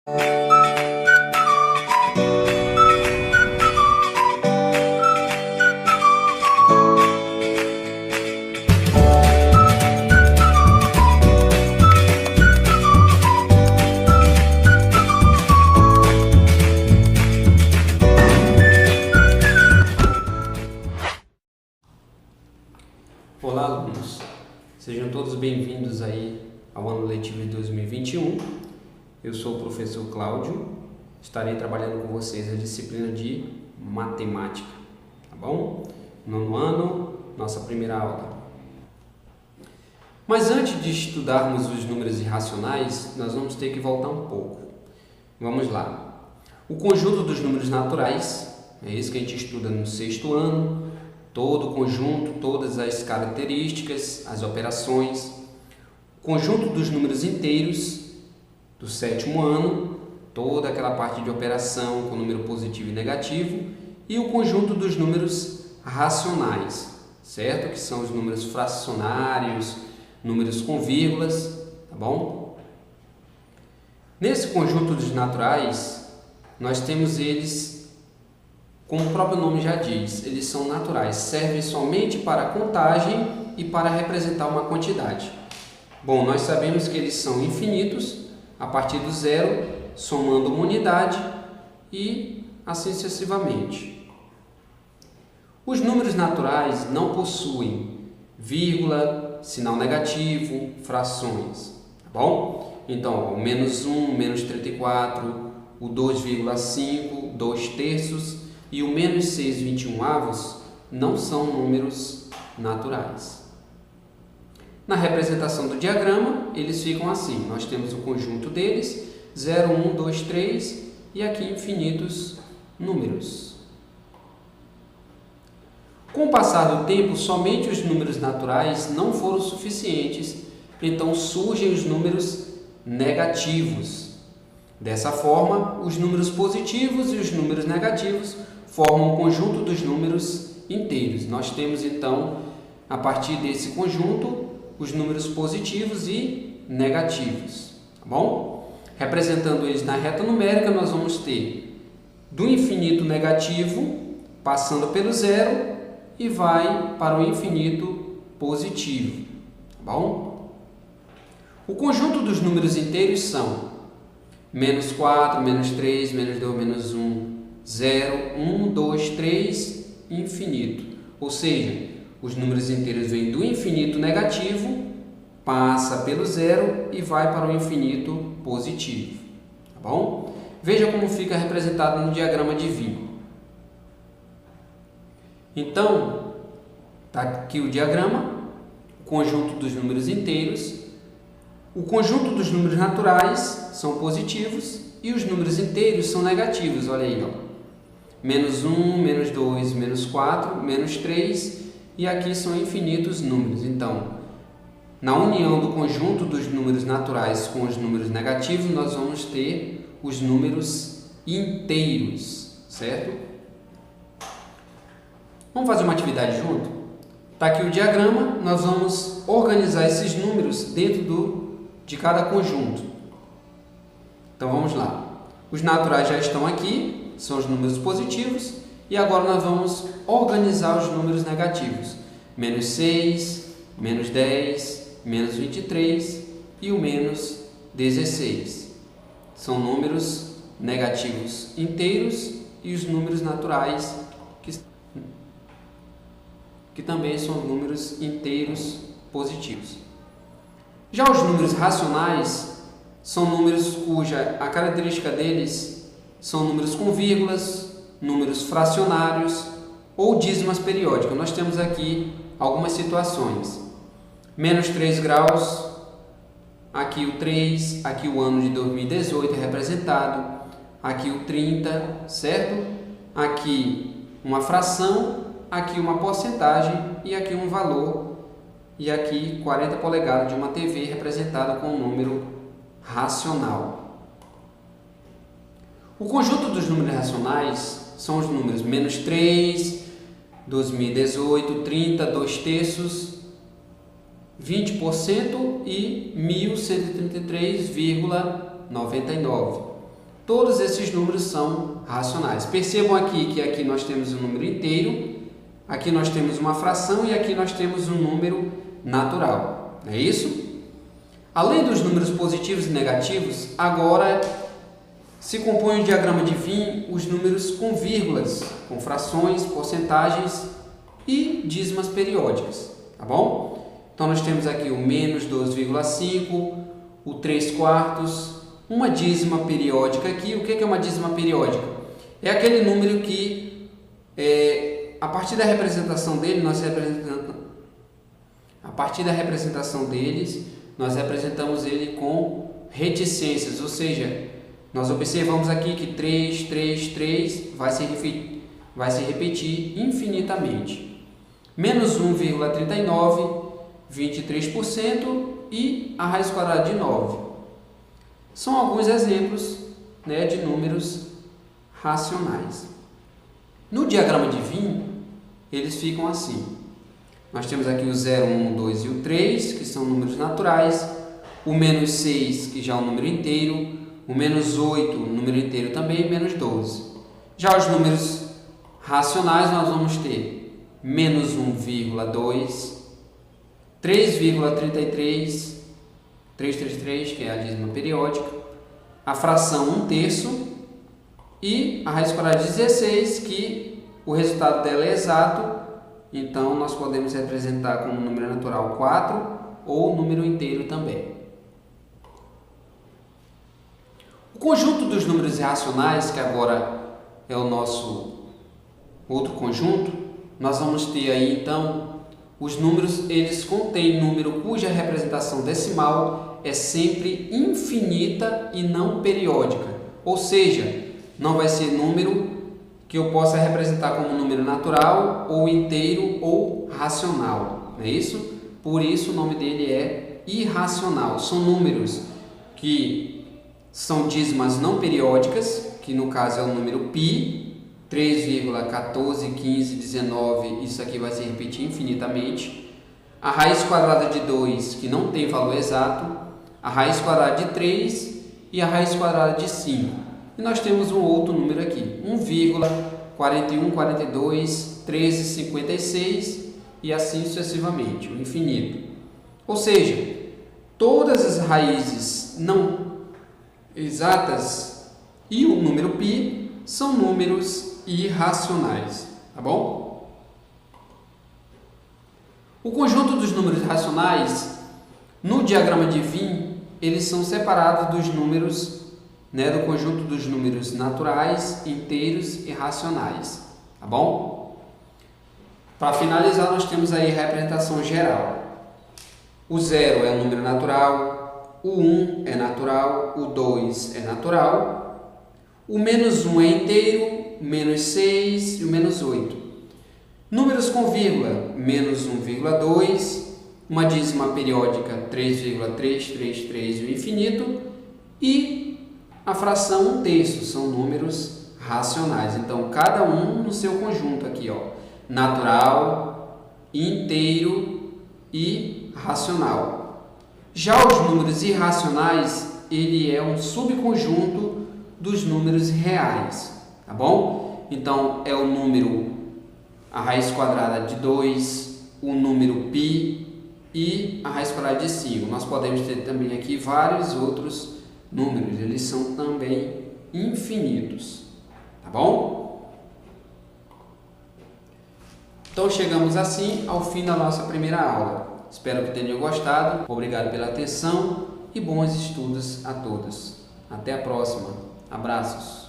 Olá, alunos! Sejam todos bem-vindos aí ao ano letivo de 2021. Eu sou o professor Cláudio, estarei trabalhando com vocês a disciplina de matemática, tá bom? Nono ano, nossa primeira aula. Mas antes de estudarmos os números irracionais, nós vamos ter que voltar um pouco. Vamos lá. O conjunto dos números naturais, é isso que a gente estuda no sexto ano, todo o conjunto, todas as características, as operações. O conjunto dos números inteiros do sétimo ano, toda aquela parte de operação com número positivo e negativo. E o conjunto dos números racionais, certo? Que são os números fracionários, números com vírgulas, tá bom? Nesse conjunto dos naturais, nós temos eles, como o próprio nome já diz, eles são naturais, servem somente para a contagem e para representar uma quantidade. Bom, nós sabemos que eles são infinitos, a partir do zero, somando uma unidade e assim sucessivamente. Os números naturais não possuem vírgula, sinal negativo, frações, tá bom? Então, o menos 1, menos 34, o 2,5, 2/3, e o menos 6/21 não são números naturais. Na representação do diagrama, eles ficam assim. Nós temos o conjunto deles, 0, 1, 2, 3, e aqui infinitos números. Com o passar do tempo, somente os números naturais não foram suficientes, então surgem os números negativos. Dessa forma, os números positivos e os números negativos formam o conjunto dos números inteiros. Nós temos então, a partir desse conjunto, os números positivos e negativos, tá bom? Representando eles na reta numérica, nós vamos ter do infinito negativo, passando pelo zero e vai para o infinito positivo, tá bom? O conjunto dos números inteiros são menos 4, menos 3, menos 2, menos 1, 0, 1, 2, 3, infinito. Ou seja, os números inteiros vêm do infinito negativo, passa pelo zero e vai para o infinito positivo. Tá bom? Veja como fica representado no diagrama de Venn. Então, está aqui o diagrama, o conjunto dos números inteiros. O conjunto dos números naturais são positivos e os números inteiros são negativos. Olha aí, ó. Menos 1, menos 2, menos 4, menos 3, e aqui são infinitos números. Então, na união do conjunto dos números naturais com os números negativos, nós vamos ter os números inteiros, certo? Vamos fazer uma atividade junto? Está aqui o diagrama, nós vamos organizar esses números dentro de cada conjunto. Então vamos lá. Os naturais já estão aqui, são os números positivos, e agora nós vamos organizar os números negativos. Menos 6, menos 10, menos 23 e o menos 16. São números negativos inteiros e os números naturais que também são números inteiros positivos. Já os números racionais são números cuja a característica deles são números com vírgulas, números fracionários ou dízimas periódicas. Nós temos aqui algumas situações. Menos 3 graus, aqui o 3, aqui o ano de 2018 é representado, aqui o 30, certo? Aqui uma fração, aqui uma porcentagem e aqui um valor, e aqui 40 polegadas de uma TV representada com um número racional. O conjunto dos números racionais são os números menos 3, 2018, 30, 2/3, 20% e 1.133,99. todos esses números são racionais. Percebam aqui que aqui nós temos um número inteiro, aqui nós temos uma fração e aqui nós temos um número natural. Não é isso? Além dos números positivos e negativos, agora se compõe o diagrama de Venn os números com vírgulas, com frações, porcentagens e dízimas periódicas, tá bom? Então nós temos aqui o menos 12,5, o 3/4, uma dízima periódica aqui. O que é uma dízima periódica? É aquele número que, a partir da representação dele, nós representamos ele com reticências, ou seja, nós observamos aqui que 3, 3, 3 vai se repetir infinitamente. Menos 1,39, 23% e a raiz quadrada de 9. São alguns exemplos, né, de números racionais. No diagrama de Venn, eles ficam assim. Nós temos aqui o 0, 1, 2 e o 3, que são números naturais. O menos 6, que já é um número inteiro. O menos 8, número inteiro também, e menos 12. Já os números racionais, nós vamos ter menos 1,2, 3,33, 333, que é a dízima periódica, a fração 1/3 e a raiz quadrada de 16, que o resultado dela é exato, então nós podemos representar como número natural 4 ou número inteiro também. O conjunto dos números irracionais, que agora é o nosso outro conjunto, nós vamos ter aí então os números, eles contêm número cuja representação decimal é sempre infinita e não periódica, ou seja, não vai ser número que eu possa representar como número natural ou inteiro ou racional, não é isso? Por isso o nome dele é irracional. São números que são dízimas não periódicas, que no caso é o número π, 3,14, 15, 19, isso aqui vai se repetir infinitamente. A raiz quadrada de 2, que não tem valor exato, a raiz quadrada de 3 e a raiz quadrada de 5. E nós temos um outro número aqui, 1,41, 42, 13, 56 e assim sucessivamente, o infinito. Ou seja, todas as raízes não exatas e o número π são números irracionais, tá bom? O conjunto dos números racionais, no diagrama de Venn, eles são separados dos números, né, do conjunto dos números naturais, inteiros e racionais, tá bom? Para finalizar, nós temos aí a representação geral. O 0 é um número natural, o 1 é natural, o 2 é natural, o menos 1 é inteiro, menos 6 e o menos 8. Números com vírgula, menos 1,2, uma dízima periódica 3,333 e o infinito, e a fração 1/3, são números racionais. Então, cada um no seu conjunto aqui, ó, natural, inteiro e racional. Já os números irracionais, ele é um subconjunto dos números reais, tá bom? Então, é o número, a raiz quadrada de 2, o número π e a raiz quadrada de 5. Nós podemos ter também aqui vários outros números, eles são também infinitos, tá bom? Então, chegamos assim ao fim da nossa primeira aula. Espero que tenham gostado. Obrigado pela atenção e bons estudos a todos. Até a próxima. Abraços.